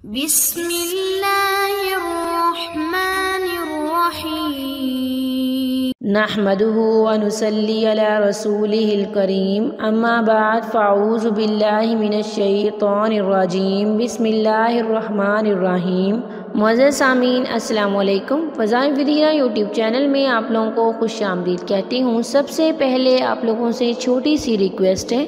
بسم اللہ الرحمن الرحیم نحمده ونصلي على رسوله الكريم اما بعد فاعوذ باللہ من الشیطان الرجیم بسم اللہ الرحمن الرحیم۔ معزز سامعین السلام علیکم۔ فضائل ودیعہ یوٹیوب چینل میں آپ لوگوں کو خوش آمدید کہتی ہوں۔ سب سے پہلے آپ لوگوں سے چھوٹی سی ریکویسٹ ہے،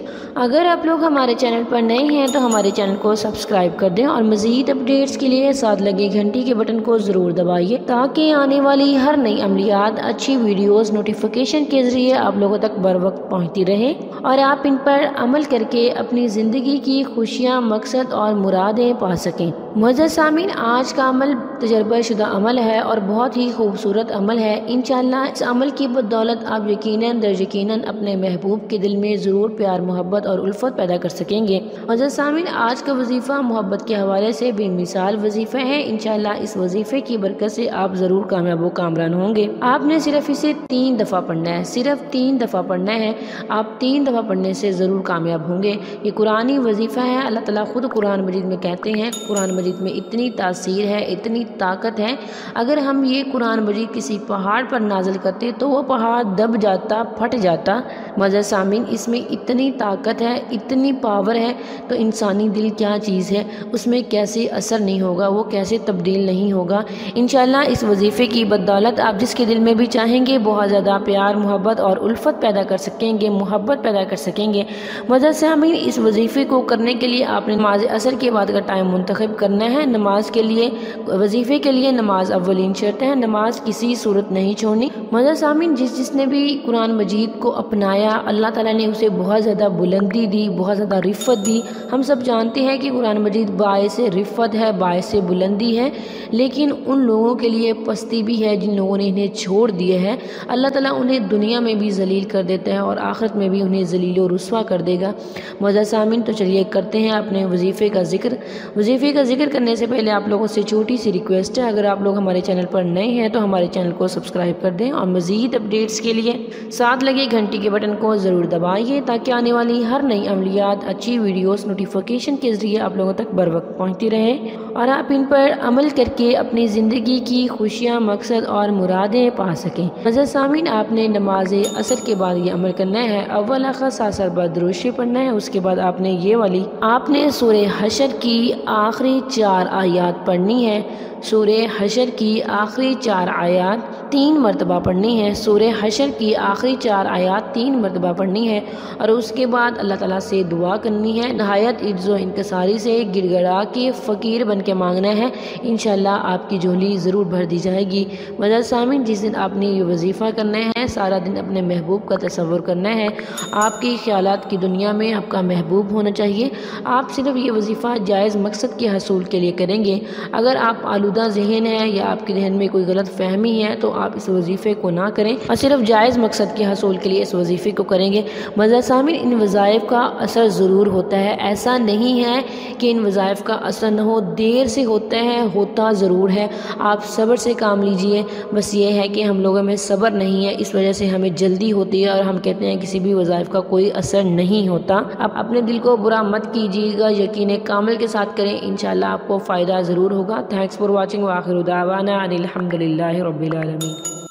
اگر آپ لوگ ہمارے چینل پر نئے ہیں تو ہمارے چینل کو سبسکرائب کر دیں اور مزید اپڈیٹس کے لیے ساتھ لگے گھنٹی کے بٹن کو ضرور دبائیے تاکہ آنے والی ہر نئی عملیات، اچھی ویڈیوز نوٹیفیکیشن کے ذریعے آپ لوگوں تک بر وقت پہنچتی رہے اور آپ ان پر عمل کر کے اپنی زندگی کی خوشیاں، مقصد اور مرادیں پا سکیں۔ معزز سامعین، آج کا عمل تجربہ شدہ عمل ہے اور بہت ہی خوبصورت عمل ہے۔ انشاءاللہ اس عمل کی بدولت آپ یقیناً در یقیناً اپنے محبوب کے دل میں ضرور پیار، محبت اور الفت پیدا کر سکیں گے۔ معزز سامعین، آج کا وظیفہ محبت کے حوالے سے بے مثال وظیفہ ہے۔ انشاءاللہ اس وظیفے کی برکت سے آپ ضرور کامیاب و کامران ہوں گے۔ آپ نے صرف اسے 3 دفعہ پڑھنا ہے، صرف 3 دفعہ پڑھنا ہے۔ آپ 3 دفعہ پڑھنے سے ضرور کامیاب ہوں گے۔ یہ قرآنی وظیفہ ہے۔ اللہ تعالیٰ خود قرآن مجید میں کہتے ہیں، قرآن مجید میں اتنی تاثیر ہے، اتنی طاقت ہے، اگر ہم یہ قرآن مجید کسی پہاڑ پر نازل کرتے تو وہ پہاڑ دب جاتا، پھٹ جاتا۔ معزز سامعین، اس میں اتنی طاقت ہے، اتنی پاور ہے، تو انسانی دل کیا چیز ہے، اس میں کیسے اثر نہیں ہوگا، وہ کیسے تبدیل نہیں ہوگا۔ انشاءاللہ اس وظیفے کی بدولت آپ جس کے دل میں بھی چاہیں گے بہت زیادہ پیار، محبت اور الفت پیدا کر سکیں گے، محبت پیدا کر سکیں گے۔ معزز سامعین، اس وظیفے کو کرنے کے لیے آپ نے نماز عصر کے بعد کا ٹائم منتخب کرنا ہے۔ نماز کے لیے، وظیفے کے لیے نماز اولین شرط ہے، نماز کسی صورت نہیں چھوڑنی۔ معزز سامعین، جس نے بھی قرآن مجید کو اپنایا، اللہ تعالیٰ نے اسے بہت زیادہ بلندی دی، بہت زیادہ رفت دی۔ ہم سب جانتے ہیں کہ قرآن مجید باعث رفت ہے، باعث بلندی ہے، لیکن ان لوگوں کے لیے پستی بھی ہے جن لوگوں نے انہیں چھوڑ دیا ہے۔ اللہ تعالیٰ انہیں دنیا میں بھی ذلیل کر دیتا ہے اور آخرت میں بھی انہیں ذلیل و رسوا کر دے گا۔ معزز سامعین، تو چلیے کرتے ہیں اپنے وظیفے کا ذکر۔ وظیفے کا ذکر کرنے سے پہلے آپ لوگوں سے چھوٹی سی ریکویسٹ ہے، اگر آپ لوگ ہمارے چینل پر نئے ہیں تو ہمارے چینل کو سبسکرائب کر دیں اور مزید اپڈیٹس کے لیے ساتھ لگے گھنٹی کے بٹن کو ضرور دبائیے تاکہ آنے والی ہر نئی عملیات، اچھی ویڈیوز نوٹیفیکیشن کے ذریعے آپ لوگوں تک بر وقت پہنچتی رہے اور آپ ان پر عمل کر کے اپنی زندگی کی خوشیاں، مقصد اور مرادیں پا سکیں۔ معزز سامعین، آپ نے نماز عصر کے بعد یہ عمل کرنا ہے۔ اول آخر ساسر بعد درود شریف پڑھنا ہے۔ اس کے بعد آپ نے یہ والی، آپ نے سورہ حشر کی آخری 4 آیات پڑھنی ہے۔ سورہ حشر کی آخری 4 آیات 3 مرتبہ پڑھنی ہے۔ سورہ حشر کی آخری 4 آیات 3 مرتبہ پڑھنی ہے اور اس کے بعد اللہ تعالیٰ سے دعا کرنی ہے، نہایت عجز و انکساری سے گڑ گڑا کے فقیر بن کے مانگنا ہے۔ انشاءاللہ آپ کی جھولی ضرور بھر دی جائے گی۔ معزز سامعین، جس دن آپ نے یہ وظیفہ کرنا ہے، سارا دن اپنے محبوب کا تصور کرنا ہے۔ آپ کی خیالات کی دنیا میں آپ کا محبوب ہونا چاہیے۔ آپ صرف یہ وظیفہ جائز مقصد کے حصول کے لیے کریں گے۔ اگر آپ آلودہ ذہن ہے یا آپ کے ذہن میں کوئی غلط فہمی ہے تو آپ اس وظیفے کو نہ کریں اور صرف جائز مقصد کے حصول کے لیے اس وظیفے کو کریں گے۔ معزز سامعین، ان وظائف کا اثر ضرور ہوتا ہے، ایسا نہیں ہے کہ ان وظائف کا اثر نہ ہو، دیر سے ہوتا ہے، ہوتا ضرور ہے۔ آپ صبر سے کام لیجئے۔ بس یہ ہے کہ ہم لوگوں میں صبر نہیں ہے، اس وجہ سے ہمیں جلدی ہوتی ہے اور ہم کہتے ہیں کسی بھی وظائف کا کوئی اثر نہیں ہوتا۔ آپ اپنے دل کو برا مت کیجیے گا، یقین کامل کے ساتھ کریں، انشاءاللہ آپ کو فائدہ ضرور ہوگا۔ تھینکس فار واچنگ، وآخر دعوانا ان الحمد للہ رب العالمین۔